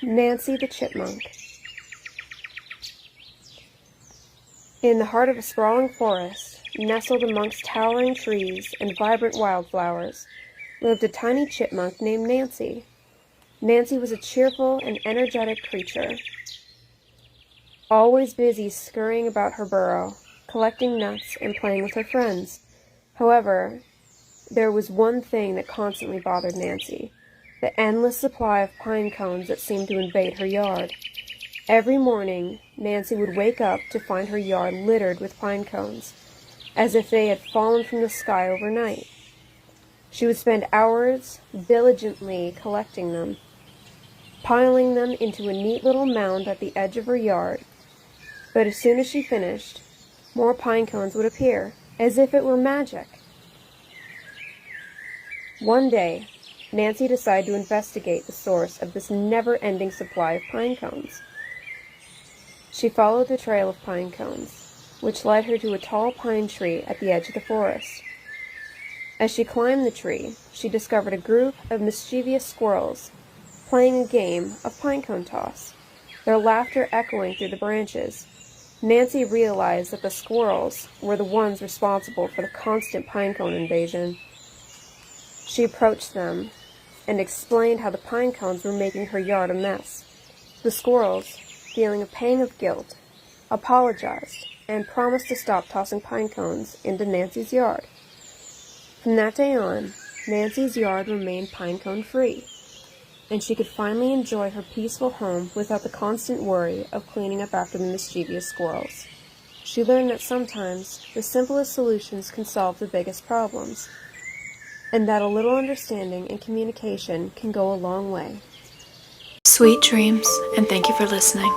Nancy the Chipmunk. In the heart of a sprawling forest, nestled amongst towering trees and vibrant wildflowers, lived a tiny chipmunk named Nancy. Nancy was a cheerful and energetic creature, always busy scurrying about her burrow, collecting nuts and playing with her friends. However, there was one thing that constantly bothered Nancy: the endless supply of pine cones that seemed to invade her yard. Every morning, Nancy would wake up to find her yard littered with pine cones, as if they had fallen from the sky overnight. She would spend hours diligently collecting them, piling them into a neat little mound at the edge of her yard. But as soon as she finished, more pine cones would appear, as if it were magic. One day, Nancy decided to investigate the source of this never-ending supply of pine cones. She followed the trail of pine cones, which led her to a tall pine tree at the edge of the forest. As she climbed the tree, she discovered a group of mischievous squirrels playing a game of pinecone toss, their laughter echoing through the branches. Nancy realized that the squirrels were the ones responsible for the constant pinecone invasion. She approached them and explained how the pine cones were making her yard a mess. The squirrels, feeling a pang of guilt, apologized and promised to stop tossing pine cones into Nancy's yard. From that day on, Nancy's yard remained pinecone free, and she could finally enjoy her peaceful home without the constant worry of cleaning up after the mischievous squirrels. She learned that sometimes the simplest solutions can solve the biggest problems, and that a little understanding and communication can go a long way. Sweet dreams, and thank you for listening.